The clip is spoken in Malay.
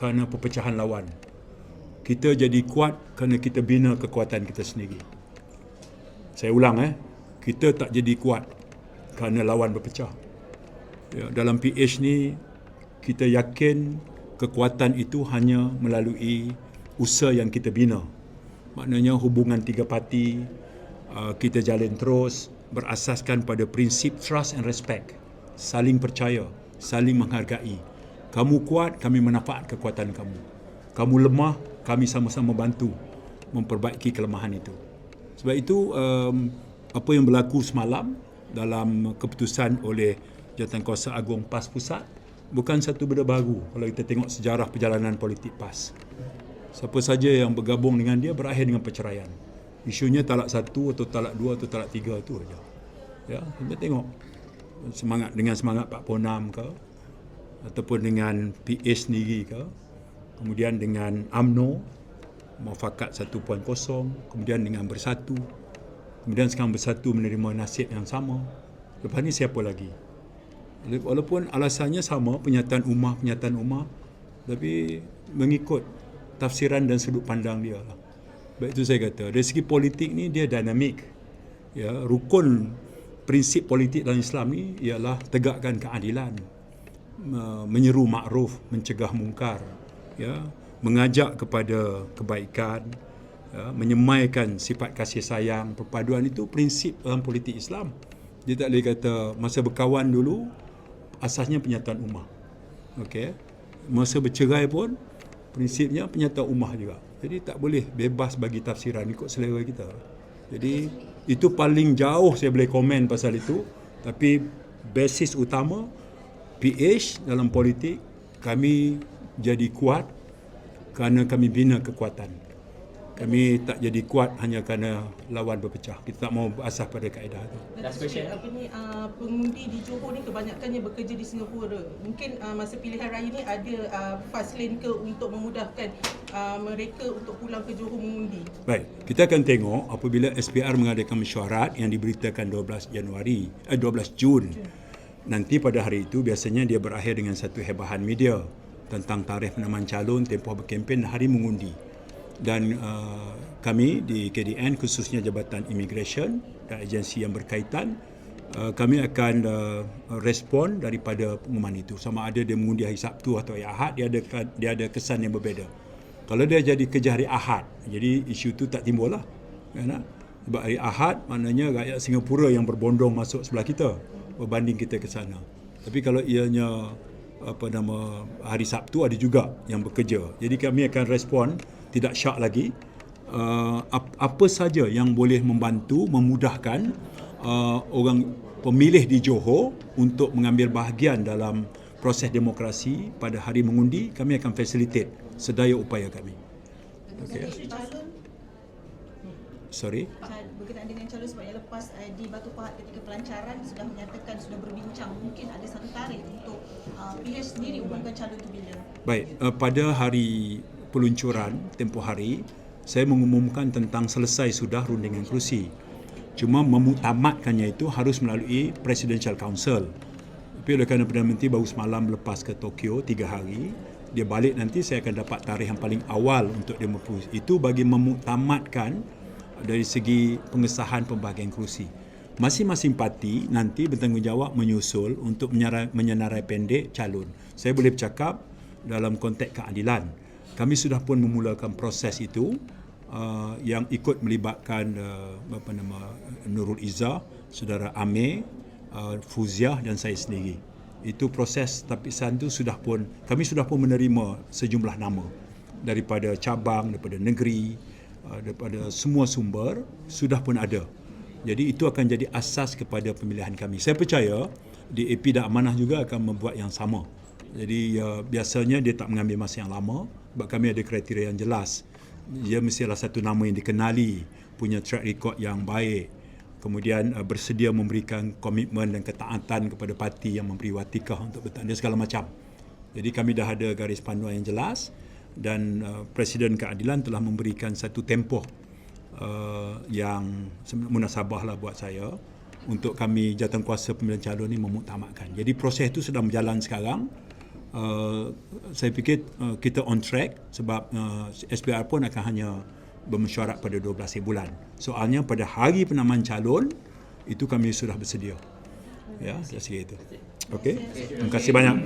kerana perpecahan lawan. Kita jadi kuat kerana kita bina kekuatan kita sendiri. Saya ulang, kita tak jadi kuat kerana lawan berpecah. Ya, dalam PH ni, kita yakin kekuatan itu hanya melalui usaha yang kita bina. Maknanya hubungan tiga parti, kita jalin terus berasaskan pada prinsip trust and respect. Saling percaya, saling menghargai. Kamu kuat, kami manfaat kekuatan kamu. Kamu lemah, kami sama-sama bantu memperbaiki kelemahan itu. Sebab itu, apa yang berlaku semalam dalam keputusan oleh Jawatankuasa Agung PAS Pusat bukan satu benda baru kalau kita tengok sejarah perjalanan politik PAS. Siapa saja yang bergabung dengan dia berakhir dengan perceraian. Isunya talak 1 atau talak 2 atau talak 3 itu saja. Ya, kita tengok dengan semangat Pak Ponam ke, ataupun dengan PA sendiri ke, kemudian dengan UMNO Muafakat 1.0, kemudian dengan Bersatu, kemudian sekarang Bersatu menerima nasib yang sama. Lepas ni siapa lagi? Walaupun alasannya sama, penyataan ummah, tapi mengikut tafsiran dan sudut pandang dia lah. Sebab itu saya kata, dari segi politik ni dia dinamik. Ya, rukun prinsip politik dalam Islam ni ialah tegakkan keadilan, menyeru makruf, mencegah mungkar, ya, mengajak kepada kebaikan, ya, menyemaikan sifat kasih sayang, perpaduan itu prinsip dalam politik Islam. Dia tak boleh kata masa berkawan dulu asasnya penyataan ummah. Okey. Masa bercerai pun prinsipnya penyataan ummah juga. Jadi tak boleh bebas bagi tafsiran ikut selera kita. Jadi itu paling jauh saya boleh komen pasal itu, tapi basis utama PH dalam politik kami jadi kuat kerana kami bina kekuatan. Kami tak jadi kuat hanya kerana lawan berpecah. Kita tak mau berasas pada kaedah itu. Last question. Pengundi di Johor ni kebanyakannya bekerja di Singapura. Mungkin masa pilihan raya ni ada fast lane ke untuk memudahkan mereka untuk pulang ke Johor mengundi? Baik, kita akan tengok apabila SPR mengadakan mesyuarat yang diberitakan 12 Jun. Nanti pada hari itu biasanya dia berakhir dengan satu hebahan media tentang tarikh penamaan calon, tempoh berkempen dan hari mengundi. Dan kami di KDN, khususnya Jabatan Immigration dan agensi yang berkaitan, kami akan respon daripada pengumuman itu. Sama ada dia mengundi hari Sabtu atau hari Ahad, dia ada kesan yang berbeza. Kalau dia jadi kerja hari Ahad, jadi isu itu tak timbul lah. Kan? Sebab hari Ahad maknanya rakyat Singapura yang berbondong masuk sebelah kita berbanding kita ke sana. Tapi kalau ianya hari Sabtu, ada juga yang bekerja. Jadi kami akan respon tidak syak lagi, apa saja yang boleh membantu, memudahkan orang pemilih di Johor untuk mengambil bahagian dalam proses demokrasi pada hari mengundi, kami akan facilitate sedaya upaya kami. Okay. Sorry? Berkenaan dengan calon sebab yang lepas di Batu Pahat ketika pelancaran sudah menyatakan, sudah berbincang, mungkin ada satu tarikh untuk PH sendiri umumkan calon itu bila? Baik, pada hari peluncuran tempoh hari, saya mengumumkan tentang selesai sudah rundingan kerusi. Cuma memutamatkannya itu harus melalui Presidential Council. Tapi oleh kerana Perdana Menteri baru semalam lepas ke Tokyo 3 hari, dia balik nanti saya akan dapat tarikh yang paling awal untuk dia memperus. Itu bagi memutamatkan dari segi pengesahan pembahagian kerusi. Masing-masing parti nanti bertanggungjawab menyusul untuk menyenarai pendek calon. Saya boleh bercakap dalam konteks keadilan. Kami sudah pun memulakan proses itu yang ikut melibatkan Nurul Izzah, Saudara Amir, Fuziah dan saya sendiri. Itu proses tapisan itu kami sudah pun menerima sejumlah nama daripada cabang, daripada negeri, daripada semua sumber sudah pun ada. Jadi itu akan jadi asas kepada pemilihan kami. Saya percaya DAP dan Amanah juga akan membuat yang sama. Jadi biasanya dia tak mengambil masa yang lama sebab kami ada kriteria yang jelas. Dia mestilah satu nama yang dikenali, punya track record yang baik, kemudian bersedia memberikan komitmen dan ketaatan kepada parti yang memberi watikah untuk bertanding segala macam. Jadi kami dah ada garis panduan yang jelas dan Presiden Keadilan telah memberikan satu tempoh yang munasabah lah buat saya untuk kami Jawatankuasa Pemilihan Calon ini memuktamadkan. Jadi proses itu sedang berjalan sekarang. saya fikir kita on track sebab SPR pun akan hanya bermesyuarat pada 12 bulan. Soalnya pada hari penamaan calon itu kami sudah bersedia. Ya, saya kira itu. Okey. Terima kasih banyak.